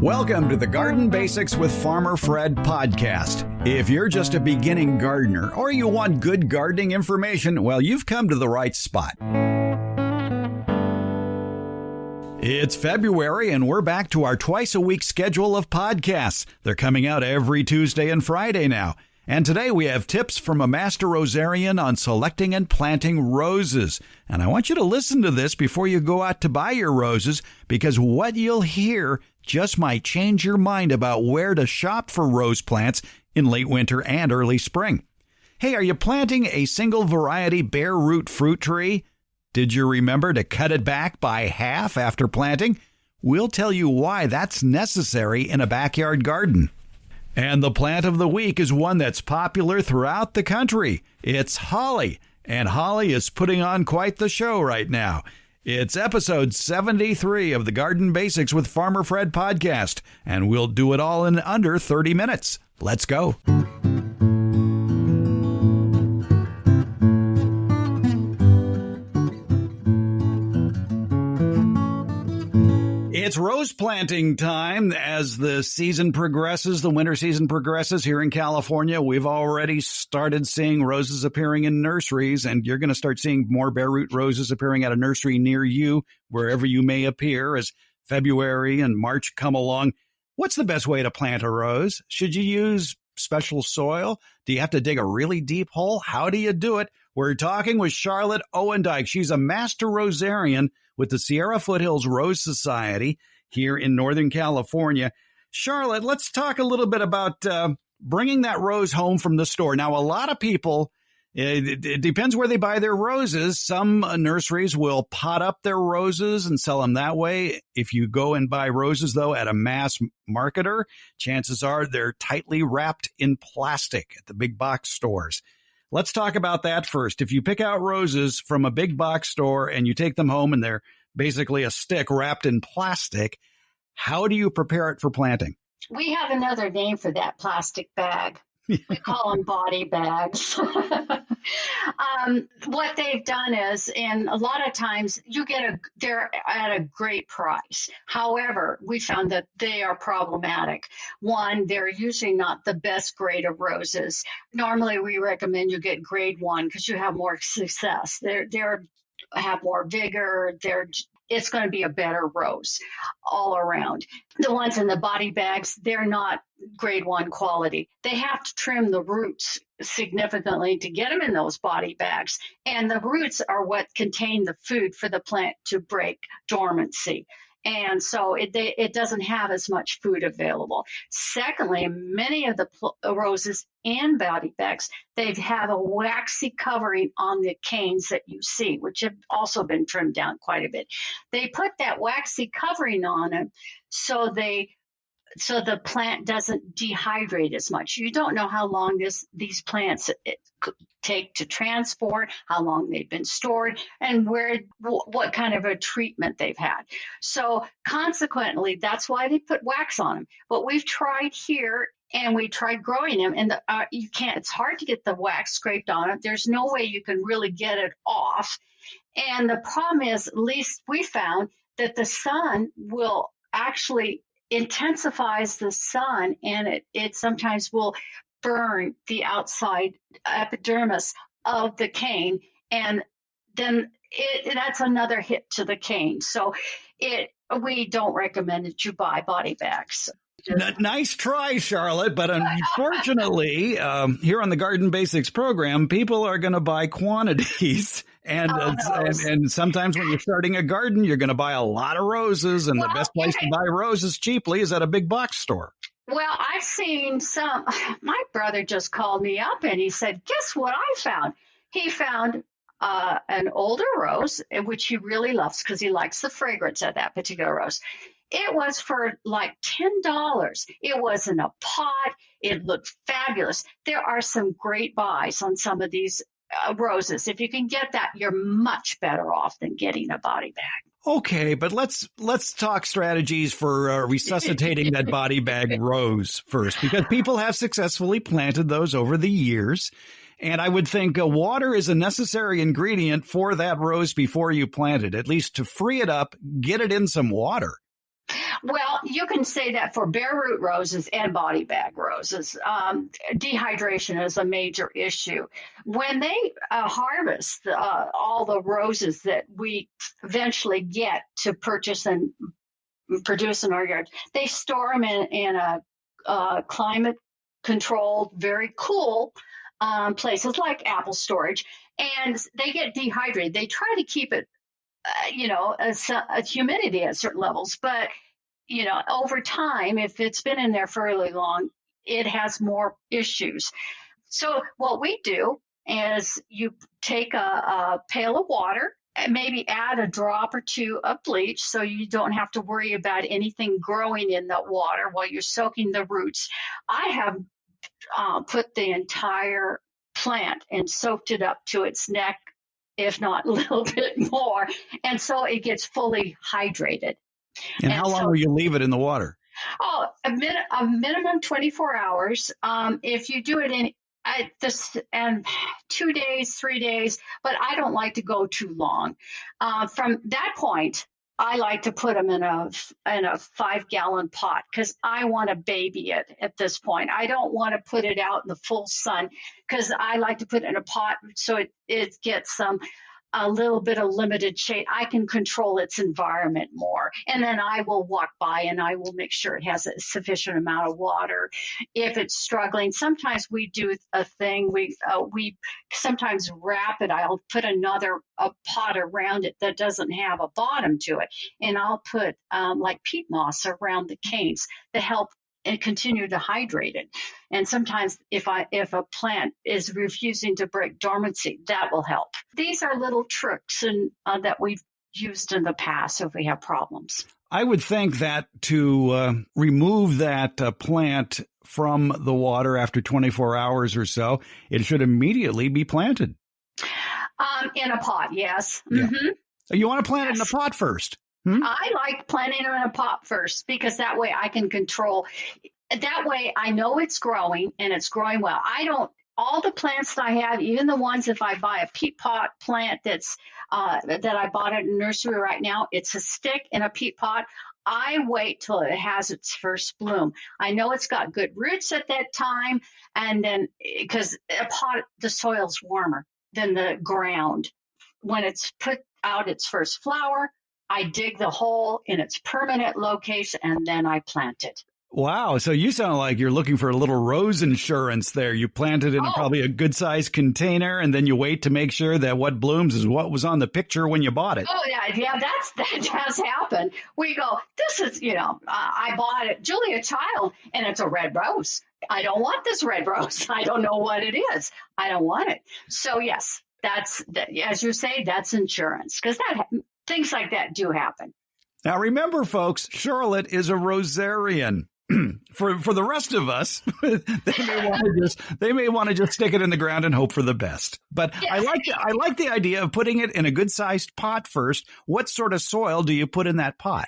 Welcome to the Garden Basics with Farmer Fred podcast. If you're just a beginning gardener or you want good gardening information, well, you've come to the right spot. It's February and we're back to our twice-a-week schedule of podcasts. They're coming out every Tuesday and Friday now. And today we have tips from a Master Rosarian on selecting and planting roses. And I want you to listen to this before you go out to buy your roses, because what you'll hear just might change your mind about where to shop for rose plants in late winter and early spring. Hey, are you planting a single variety bare root fruit tree? Did you remember to cut it back by half after planting? We'll tell you why that's necessary in a backyard garden. And the plant of the week is one that's popular throughout the country. It's holly, and holly is putting on quite the show right now. It's episode 73 of the Garden Basics with Farmer Fred podcast, and we'll do it all in under 30 minutes. Let's go. It's rose planting time as the season progresses, the winter season progresses here in California. We've already started seeing roses appearing in nurseries, and you're going to start seeing more bare root roses appearing at a nursery near you, wherever you may appear as February and March come along. What's the best way to plant a rose? Should you use special soil? Do you have to dig a really deep hole? How do you do it? We're talking with Charlotte Owendijk. She's a Master Rosarian with the Sierra Foothills Rose Society here in Northern California. Charlotte, let's talk a little bit about bringing that rose home from the store. Now, a lot of people, it depends where they buy their roses. Some nurseries will pot up their roses and sell them that way. If you go and buy roses, though, at a mass marketer, chances are they're tightly wrapped in plastic at the big box stores. Let's talk about that first. If you pick out roses from a big box store and you take them home and they're basically a stick wrapped in plastic, how do you prepare it for planting? We have another name for that plastic bag. We call them body bags. What they've done is, and a lot of times they're at a great price. However, we found that they are problematic. One, they're usually not the best grade of roses. Normally, we recommend you get grade 1 because you have more success. They have more vigor. It's going to be a better rose all around. The ones in the body bags, they're not grade 1 quality. They have to trim the roots significantly to get them in those body bags. And the roots are what contain the food for the plant to break dormancy. And so it doesn't have as much food available. Secondly, many of the roses and body bags, they have a waxy covering on the canes that you see, which have also been trimmed down quite a bit. They put that waxy covering on it so the plant doesn't dehydrate as much. You don't know how long these plants take to transport, how long they've been stored, and what kind of a treatment they've had. So consequently, that's why they put wax on them. But we've tried here and we tried growing them, and you can't. It's hard to get the wax scraped on it. There's no way you can really get it off. And the problem is, at least we found that the sun will actually intensifies the sun, and it sometimes will burn the outside epidermis of the cane, and then that's another hit to the cane. So we don't recommend that you buy body bags. Nice try, Charlotte, but unfortunately, here on the Garden Basics program, people are going to buy quantities. And sometimes when you're starting a garden, you're going to buy a lot of roses, and the best place to buy roses cheaply is at a big box store. Well, I've seen some. My brother just called me up and he said, guess what I found? He found an older rose, which he really loves because he likes the fragrance of that particular rose. It was for like $10. It was in a pot. It looked fabulous. There are some great buys on some of these roses. If you can get that, you're much better off than getting a body bag. Okay, but let's talk strategies for resuscitating that body bag rose first, because people have successfully planted those over the years. And I would think water is a necessary ingredient for that rose before you plant it, at least to free it up, get it in some water. Well, you can say that for bare root roses and body bag roses. Dehydration is a major issue. When they harvest all the roses that we eventually get to purchase and produce in our yards, they store them in a climate controlled, very cool places like apple storage, and they get dehydrated. They try to keep it, a humidity at certain levels, but over time, if it's been in there fairly long, it has more issues. So what we do is you take a pail of water and maybe add a drop or two of bleach so you don't have to worry about anything growing in the water while you're soaking the roots. I have put the entire plant and soaked it up to its neck, if not a little bit more, and so it gets fully hydrated. And how long will you leave it in the water? Oh, a minimum 24 hours. If you do it in and 2 days, 3 days, but I don't like to go too long. From that point, I like to put them in a 5-gallon pot because I want to baby it at this point. I don't want to put it out in the full sun because I like to put it in a pot so it gets a little bit of limited shade. I can control its environment more. And then I will walk by and I will make sure it has a sufficient amount of water. If it's struggling, sometimes we do a thing. We sometimes wrap it. I'll put a pot around it that doesn't have a bottom to it. And I'll put like peat moss around the canes to help and continue to hydrate it. And sometimes if a plant is refusing to break dormancy, that will help. These are little tricks that we've used in the past if we have problems. I would think that to remove that plant from the water after 24 hours or so, it should immediately be planted. In a pot, yes. Yeah. Mm-hmm. You want to plant it in a pot first? I like planting them in a pot first because that way I can control. That way I know it's growing and it's growing well. All the plants that I have, even the ones if I buy a peat pot plant that I bought at a nursery right now, it's a stick in a peat pot. I wait till it has its first bloom. I know it's got good roots at that time, and then because a pot, the soil's warmer than the ground. When it's put out its first flower, I dig the hole in its permanent location, and then I plant it. Wow. So you sound like you're looking for a little rose insurance there. You plant it in probably a good-sized container, and then you wait to make sure that what blooms is what was on the picture when you bought it. Oh, yeah, that has happened. We go, this is, I bought it, Julia Child, and it's a red rose. I don't want this red rose. I don't know what it is. I don't want it. So, yes, as you say, that's insurance, because things like that do happen. Now, remember, folks, Charlotte is a Rosarian. For the rest of us, they may want to just stick it in the ground and hope for the best. But yes. I like the idea of putting it in a good sized pot first. What sort of soil do you put in that pot?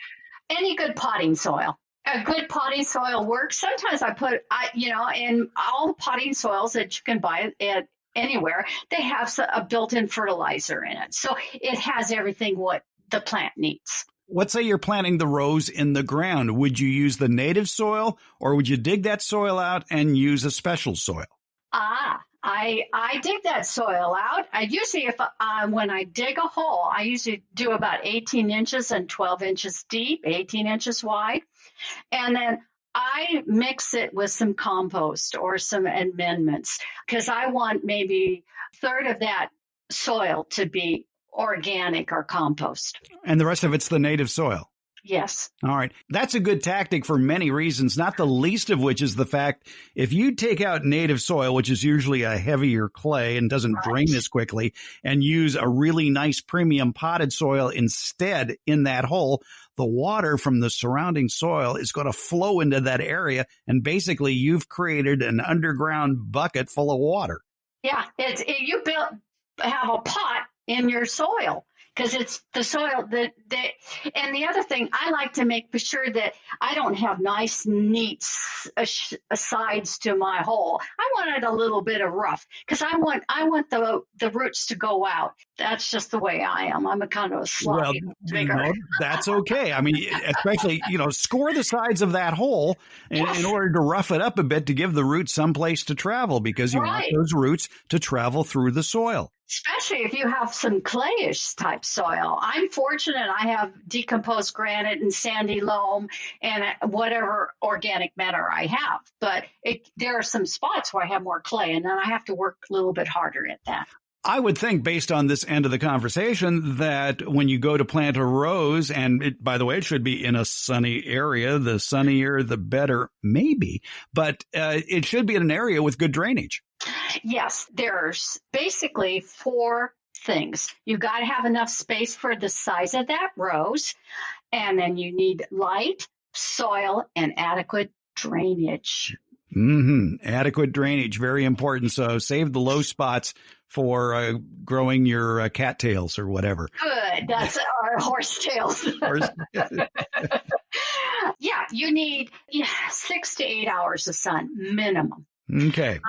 Any good potting soil. A good potting soil works. Sometimes in all the potting soils that you can buy at anywhere, they have a built-in fertilizer in it. So it has everything what the plant needs. Let's say you're planting the rose in the ground. Would you use the native soil, or would you dig that soil out and use a special soil? I dig that soil out. I usually, when I dig a hole, I usually do about 18 inches and 12 inches deep, 18 inches wide. And then I mix it with some compost or some amendments because I want maybe a third of that soil to be organic or compost. And the rest of it's the native soil. Yes. All right. That's a good tactic for many reasons, not the least of which is the fact if you take out native soil, which is usually a heavier clay and doesn't drain as quickly, and use a really nice premium potted soil instead in that hole, the water from the surrounding soil is going to flow into that area. And basically you've created an underground bucket full of water. Yeah. You have a pot in your soil because it's the soil and the other thing, I like to make sure that I don't have nice, neat sides to my hole. I want it a little bit of rough because I want the roots to go out. That's just the way I am. I'm a kind of a Well, sloppy digger. that's okay. I mean, especially, score the sides of that hole in order to rough it up a bit to give the roots some place to travel, because you want those roots to travel through the soil. Especially if you have some clayish type soil. I'm fortunate I have decomposed granite and sandy loam and whatever organic matter I have. But there are some spots where I have more clay, and then I have to work a little bit harder at that. I would think, based on this end of the conversation, that when you go to plant a rose, and by the way, it should be in a sunny area, the sunnier, the better, maybe, but it should be in an area with good drainage. Yes, there's basically 4 things. You got to have enough space for the size of that rose, and then you need light, soil, and adequate drainage. Adequate drainage, very important. So save the low spots for growing your cattails or whatever. Good. That's our horsetails. Yeah, you need 6 to 8 hours of sun minimum. Okay.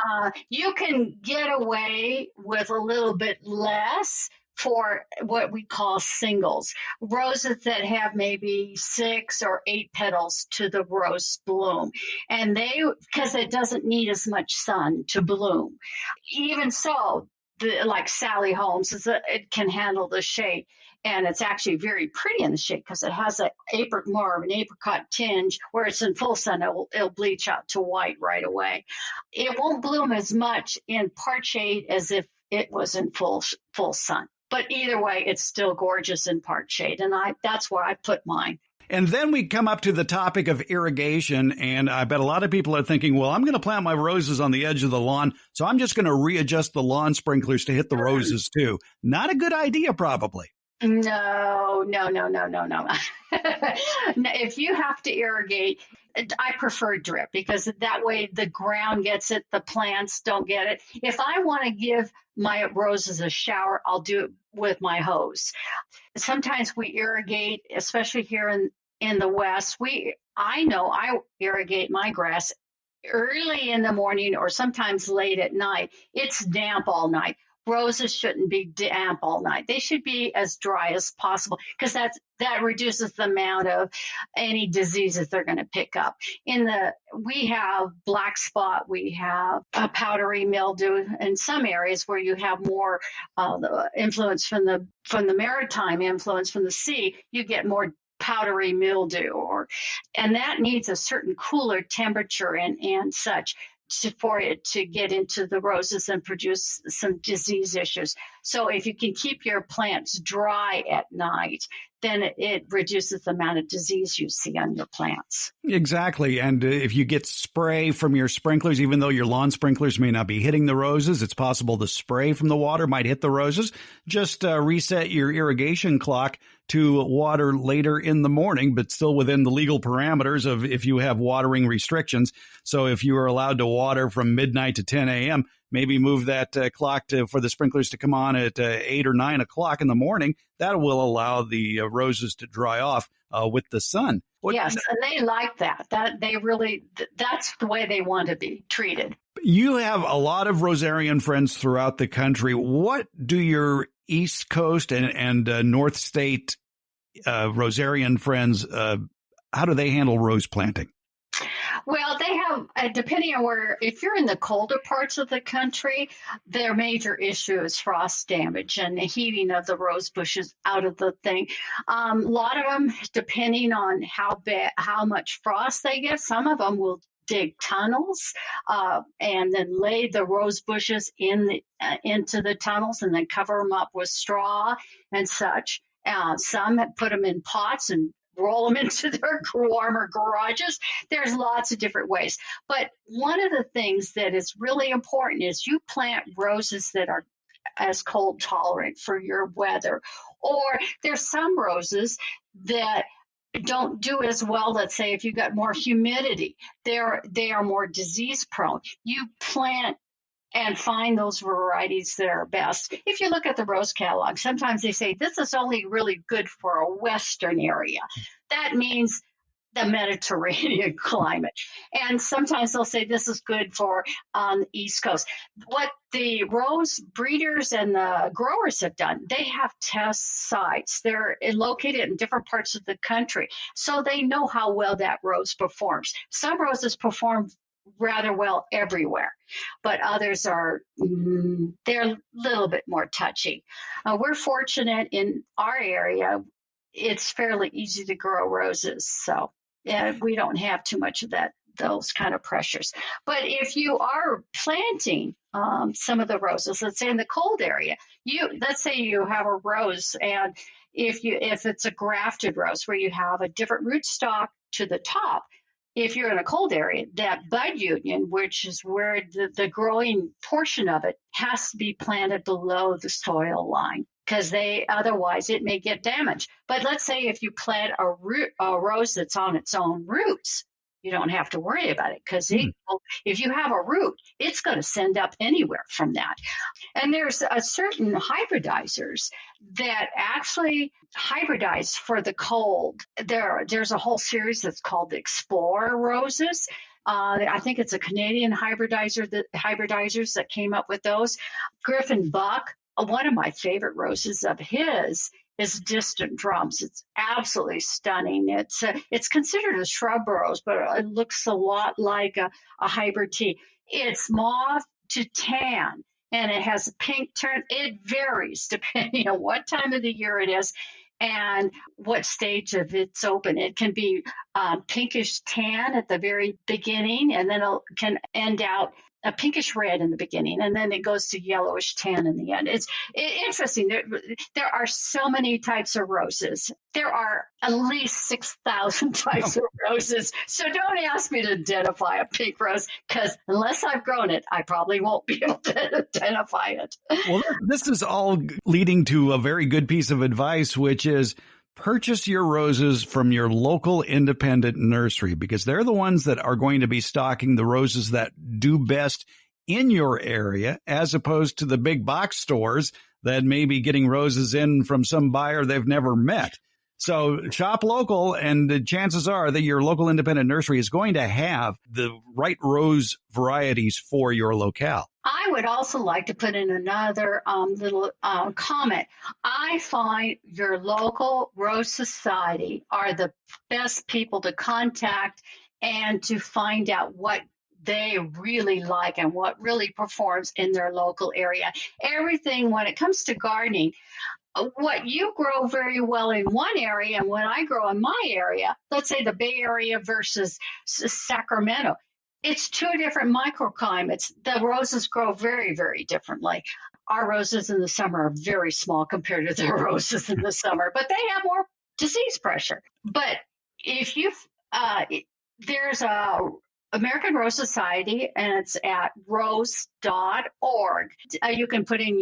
You can get away with a little bit less for what we call singles, roses that have maybe 6 or 8 petals to the rose bloom, and because it doesn't need as much sun to bloom. Even so, like Sally Holmes, it can handle the shade. And it's actually very pretty in the shade because it has more of an apricot tinge. Where it's in full sun, it'll bleach out to white right away. It won't bloom as much in part shade as if it was in full sun. But either way, it's still gorgeous in part shade, and that's where I put mine. And then we come up to the topic of irrigation, and I bet a lot of people are thinking, well, I'm going to plant my roses on the edge of the lawn, so I'm just going to readjust the lawn sprinklers to hit the roses too. Not a good idea, probably. No. If you have to irrigate, I prefer drip because that way the ground gets it, the plants don't get it. If I want to give my roses a shower, I'll do it with my hose. Sometimes we irrigate, especially here in the West. I know I irrigate my grass early in the morning or sometimes late at night. It's damp all night. Roses shouldn't be damp all night. They should be as dry as possible because that reduces the amount of any diseases they're going to pick up. We have black spot, we have a powdery mildew in some areas where you have more the influence from the maritime influence from the sea. You get more powdery mildew, and that needs a certain cooler temperature and such for it to get into the roses and produce some disease issues. So if you can keep your plants dry at night, then it reduces the amount of disease you see on your plants. Exactly. And if you get spray from your sprinklers, even though your lawn sprinklers may not be hitting the roses, it's possible the spray from the water might hit the roses. Just reset your irrigation clock to water later in the morning, but still within the legal parameters of if you have watering restrictions. So if you are allowed to water from midnight to 10 a.m., maybe move that clock for the sprinklers to come on at 8 or 9 o'clock in the morning. That will allow the roses to dry off with the sun. Yes, and they like that. That's the way they want to be treated. You have a lot of Rosarian friends throughout the country. What do your East Coast and North State Rosarian friends, how do they handle rose planting? Well, they have, depending on if you're in the colder parts of the country, their major issue is frost damage and the heating of the rose bushes out of the thing. A lot of them, depending on how much frost they get, some of them will dig tunnels and then lay the rose bushes into the tunnels and then cover them up with straw and such. Some put them in pots and roll them into their warmer garages. There's lots of different ways. But one of the things that is really important is you plant roses that are as cold tolerant for your weather. Or there's some roses that don't do as well. Let's say if you've got more humidity, they are more disease prone. You plant and find those varieties that are best. If you look at the rose catalog, sometimes they say this is only really good for a Western area. That means the Mediterranean climate. And sometimes they'll say this is good for on the East Coast. What the rose breeders and the growers have done, they have test sites. They're located in different parts of the country, so they know how well that rose performs. Some roses perform rather well everywhere, but others are they're a little bit more touchy. We're fortunate in our area; it's fairly easy to grow roses, so yeah, we don't have too much of those kind of pressures. But if you are planting some of the roses, let's say in the cold area, let's say you have a rose, and if it's a grafted rose where you have a different rootstock to the top, if you're in a cold area, that bud union, which is where the growing portion of it has to be planted below the soil line, because otherwise it may get damaged. But let's say if you plant a rose that's on its own roots, you don't have to worry about it, because if you have a root, it's going to send up anywhere from that. And there's a certain hybridizers that actually hybridize for the cold. There's a whole series that's called the Explorer roses. I think it's a Canadian hybridizers that came up with those. Griffin Buck, one of my favorite roses of his is Distant Drums. It's absolutely stunning. It's considered a shrub rose, but it looks a lot like a hybrid tea. It's mauve to tan, and it has a pink turn. It varies depending on what time of the year it is and what stage of it's open. It can be pinkish tan at the very beginning, and then it can end out a pinkish red in the beginning, and then it goes to yellowish tan in the end. It's interesting. There are so many types of roses. There are at least 6,000 types of roses. So don't ask me to identify a pink rose, because unless I've grown it, I probably won't be able to identify it. Well, this is all leading to a very good piece of advice, which is purchase your roses from your local independent nursery, because they're the ones that are going to be stocking the roses that do best in your area, as opposed to the big box stores that may be getting roses in from some buyer they've never met. So shop local, and the chances are that your local independent nursery is going to have the right rose varieties for your locale. I would also like to put in another little comment. I find your local Rose Society are the best people to contact and to find out what they really like and what really performs in their local area. Everything when it comes to gardening, what you grow very well in one area and what I grow in my area, let's say the Bay Area versus Sacramento, it's two different microclimates. The roses grow very, very differently. Our roses in the summer are very small compared to their roses in the summer, but they have more disease pressure. But if there's a American Rose Society, and it's at rose.org. You can put in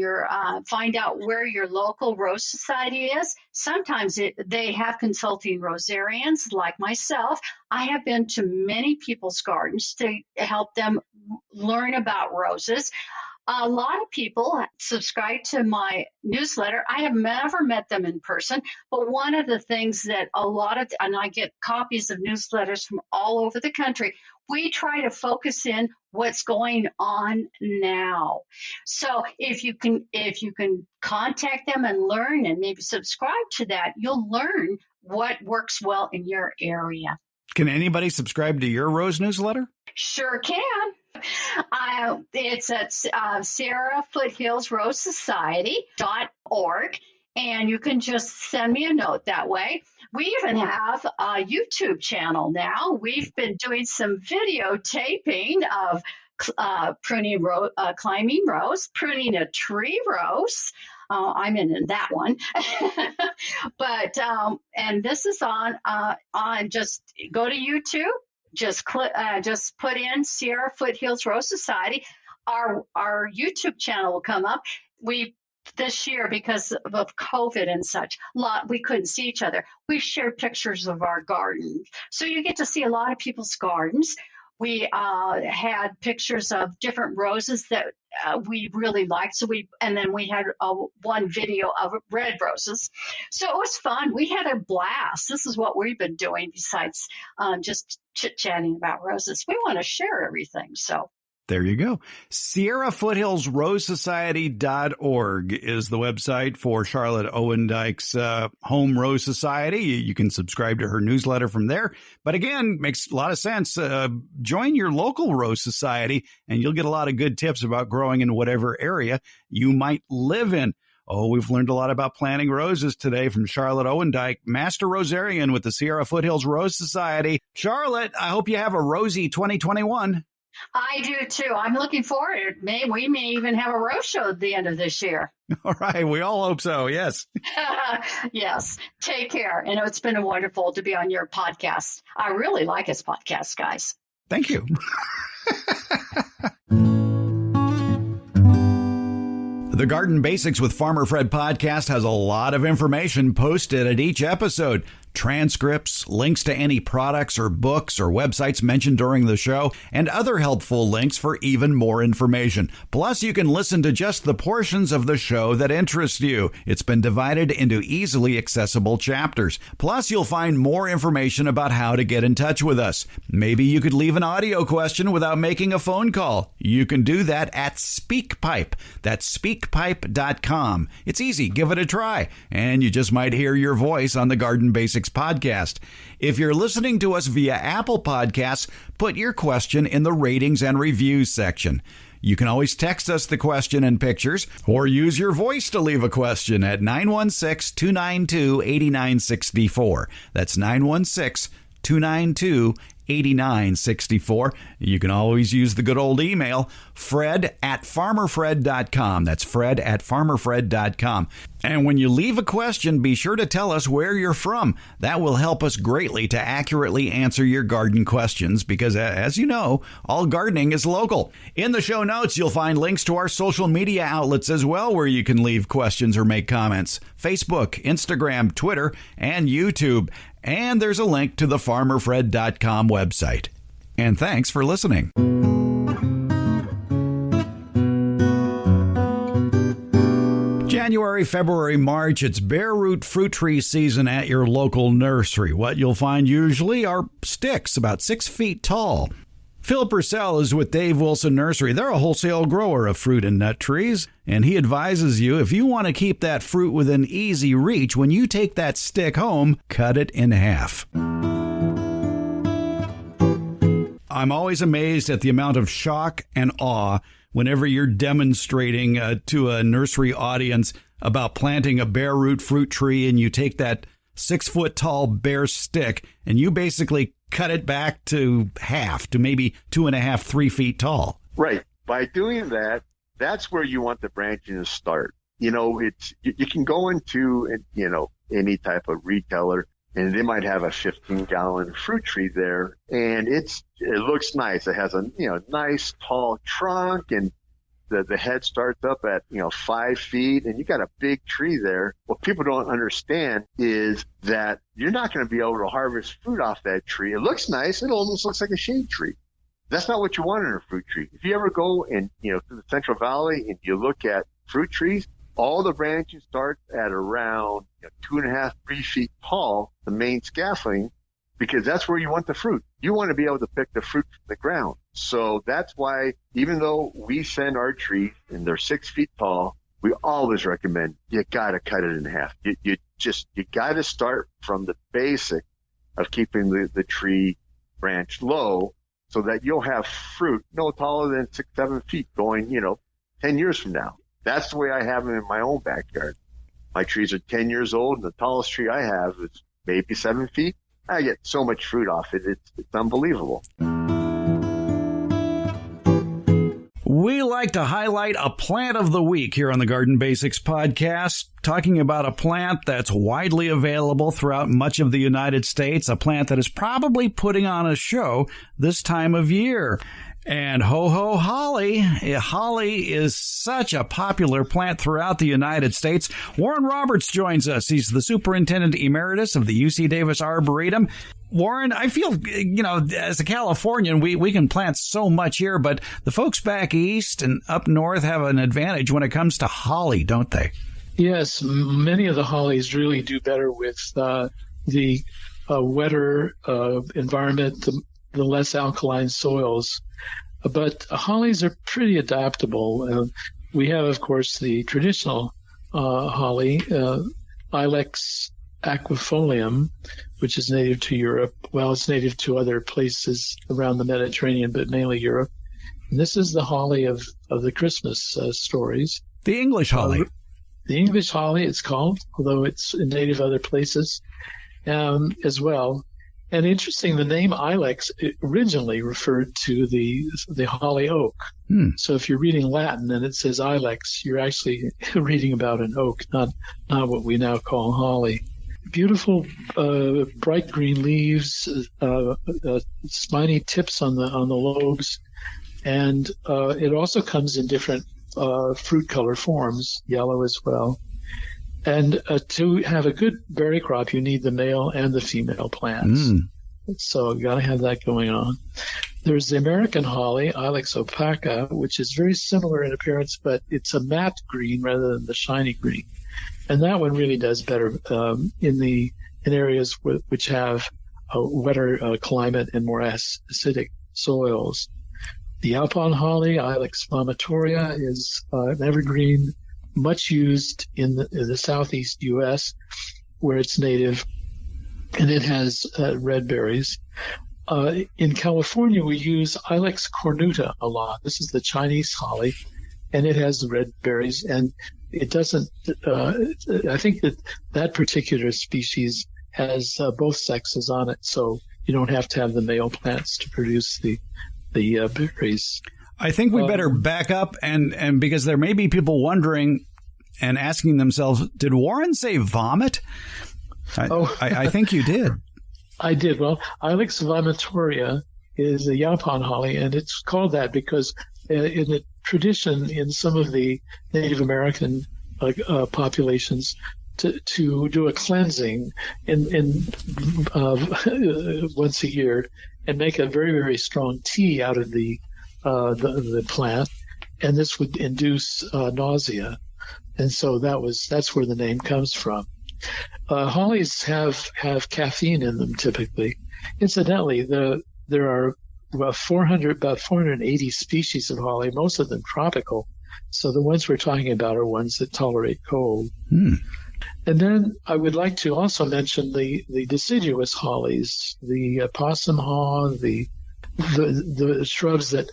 find out where your local Rose Society is. Sometimes they have consulting Rosarians like myself. I have been to many people's gardens to help them learn about roses. A lot of people subscribe to my newsletter. I have never met them in person, but one of the things that and I get copies of newsletters from all over the country, we try to focus in what's going on now. So if you can contact them and learn and maybe subscribe to that, you'll learn what works well in your area. Can anybody subscribe to your rose newsletter? Sure can. It's at Sarah Foothills Rose Society.org, and you can just send me a note that way. We even have a YouTube channel now. We've been doing some videotaping of pruning climbing rose, pruning a tree rose. I'm in that one, but and this is on just go to YouTube. Just put in Sierra Foothills Rose Society. Our YouTube channel will come up. This year, because of COVID and such, we couldn't see each other. We shared pictures of our garden, so you get to see a lot of people's gardens. We had pictures of different roses that we really liked. And then we had one video of red roses. So it was fun. We had a blast. This is what we've been doing besides just chit-chatting about roses. We want to share everything. So there you go. Sierra Foothills Rose Society.org is the website for Charlotte Owendyke's Home Rose Society. You can subscribe to her newsletter from there. But again, makes a lot of sense. Join your local Rose Society and you'll get a lot of good tips about growing in whatever area you might live in. Oh, we've learned a lot about planting roses today from Charlotte Owendyke, Master Rosarian with the Sierra Foothills Rose Society. Charlotte, I hope you have a rosy 2021. I do too. I'm looking forward. We may even have a rose show at the end of this year. All right. We all hope so. Yes. Yes. Take care. And it's been wonderful to be on your podcast. I really like his podcast, guys. Thank you. The Garden Basics with Farmer Fred podcast has a lot of information posted at each episode. Transcripts, links to any products or books or websites mentioned during the show, and other helpful links for even more information. Plus, you can listen to just the portions of the show that interest you. It's been divided into easily accessible chapters. Plus, you'll find more information about how to get in touch with us. Maybe you could leave an audio question without making a phone call. You can do that at SpeakPipe. That's speakpipe.com. It's easy. Give it a try. And you just might hear your voice on the Garden Basics podcast. If you're listening to us via Apple Podcasts, put your question in the ratings and reviews section. You can always text us the question and pictures or use your voice to leave a question at 916-292-8964. That's 916-292-8964. You can always use the good old email, fred@farmerfred.com. That's fred@farmerfred.com. And when you leave a question, be sure to tell us where you're from. That will help us greatly to accurately answer your garden questions because, as you know, all gardening is local. In the show notes, you'll find links to our social media outlets as well where you can leave questions or make comments. Facebook, Instagram, Twitter, and YouTube. And there's a link to the farmerfred.com website. And thanks for listening. January, February, March, it's bare root fruit tree season at your local nursery. What you'll find usually are sticks about 6 feet tall. Phil Purcell is with Dave Wilson Nursery. They're a wholesale grower of fruit and nut trees, and he advises you if you want to keep that fruit within easy reach, when you take that stick home, cut it in half. I'm always amazed at the amount of shock and awe whenever you're demonstrating to a nursery audience about planting a bare root fruit tree and you take that 6 foot tall bare stick and you basically cut it back to half, to maybe 2.5, 3 feet tall. Right. By doing that, that's where you want the branching to start. You know, you can go into, any type of retailer and they might have a 15-gallon fruit tree there, and it looks nice. It has a nice tall trunk, and the head starts up at 5 feet, and you got a big tree there. What people don't understand is that you're not going to be able to harvest fruit off that tree. It looks nice. It almost looks like a shade tree. That's not what you want in a fruit tree. If you ever go and to the Central Valley and you look at fruit trees, all the branching starts at around 2.5, 3 feet tall, the main scaffolding, because that's where you want the fruit. You want to be able to pick the fruit from the ground. So that's why, even though we send our trees and they're 6 feet tall, we always recommend you got to cut it in half. You got to start from the basic of keeping the tree branch low so that you'll have fruit no taller than 6, 7 feet going, 10 years from now. That's the way I have them in my own backyard. My trees are 10 years old, and the tallest tree I have is maybe 7 feet. I get so much fruit off it. It's unbelievable. We like to highlight a plant of the week here on the Garden Basics podcast, talking about a plant that's widely available throughout much of the United States, a plant that is probably putting on a show this time of year. And ho holly. Holly is such a popular plant throughout the United States. Warren Roberts joins us. He's the superintendent emeritus of the UC Davis Arboretum. Warren, I feel, as a Californian, we can plant so much here, but the folks back east and up north have an advantage when it comes to holly, don't they? Yes, many of the hollies really do better with the wetter environment, the less alkaline soils. But hollies are pretty adaptable. We have, of course, the traditional holly, Ilex aquifolium, which is native to Europe. Well, it's native to other places around the Mediterranean, but mainly Europe. And this is the holly of the Christmas stories. The English holly. The English holly, it's called, although it's native other places as well. And interesting, the name Ilex originally referred to the holly oak. So if you're reading Latin and it says Ilex, you're actually reading about an oak, not what we now call holly. Beautiful, bright green leaves, spiny tips on the lobes, and it also comes in different fruit color forms, yellow as well. And to have a good berry crop, you need the male and the female plants. So you got to have that going on. There's the American holly, Ilex opaca, which is very similar in appearance, but it's a matte green rather than the shiny green. And that one really does better in areas which have a wetter climate and more acidic soils. The Alpine holly, Ilex vomitoria, is an evergreen, much used in the southeast U.S., where it's native, and it has red berries. In California, we use Ilex cornuta a lot. This is the Chinese holly, and it has the red berries, and it doesn't I think that particular species has both sexes on it, so you don't have to have the male plants to produce the berries. I think we better back up, and because there may be people wondering and asking themselves, did Warren say vomit? I think you did. I did. Well, Ilex vomitoria is a Yaupon holly, and it's called that because in the tradition in some of the Native American populations to do a cleansing once a year and make a very, very strong tea out of the plant, and this would induce nausea, and so that's where the name comes from. Hollies have caffeine in them typically. Incidentally, there are about 480 species of holly, most of them tropical. So the ones we're talking about are ones that tolerate cold. And then I would like to also mention the deciduous hollies, the possum haw, the shrubs that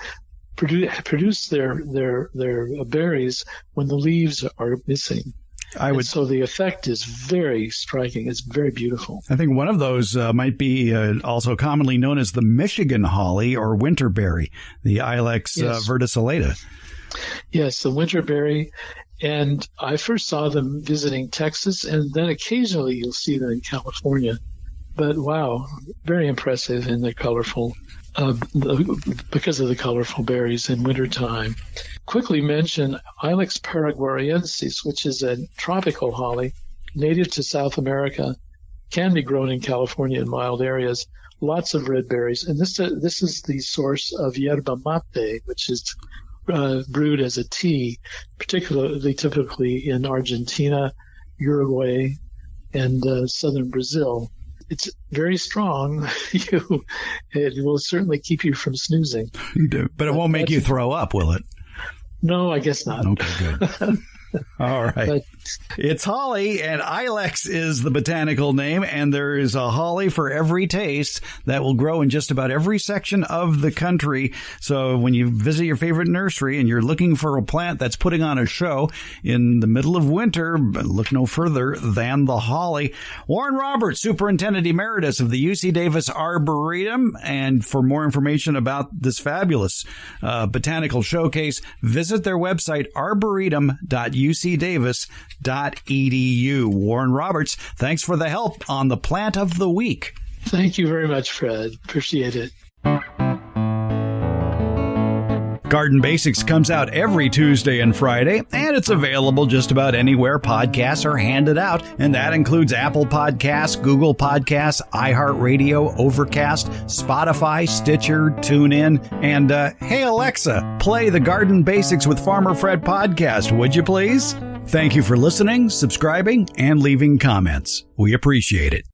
produce their berries when the leaves are missing. So the effect is very striking. It's very beautiful. I think one of those might be also commonly known as the Michigan holly or winterberry, the Ilex verticillata. Yes, the winterberry. And I first saw them visiting Texas, and then occasionally you'll see them in California. But wow, very impressive, and they're colorful because of the colorful berries in wintertime. Quickly mention Ilex paraguayensis, which is a tropical holly, native to South America, can be grown in California in mild areas. Lots of red berries, and this is the source of yerba mate, which is brewed as a tea, typically in Argentina, Uruguay, and southern Brazil. It's very strong. It will certainly keep you from snoozing. But it won't make you throw up, will it? No, I guess not. Okay, good. All right. It's holly, and Ilex is the botanical name, and there is a holly for every taste that will grow in just about every section of the country. So when you visit your favorite nursery and you're looking for a plant that's putting on a show in the middle of winter, look no further than the holly. Warren Roberts, Superintendent Emeritus of the UC Davis Arboretum. And for more information about this fabulous botanical showcase, visit their website, arboretum.ucdavis.edu. Warren Roberts, thanks for the help on the Plant of the Week. Thank you very much, Fred. Appreciate it. Garden Basics comes out every Tuesday and Friday, and it's available just about anywhere podcasts are handed out, and that includes Apple Podcasts, Google Podcasts, iHeartRadio, Overcast, Spotify, Stitcher, TuneIn, and hey Alexa, play the Garden Basics with Farmer Fred podcast, would you please? Thank you for listening, subscribing, and leaving comments. We appreciate it.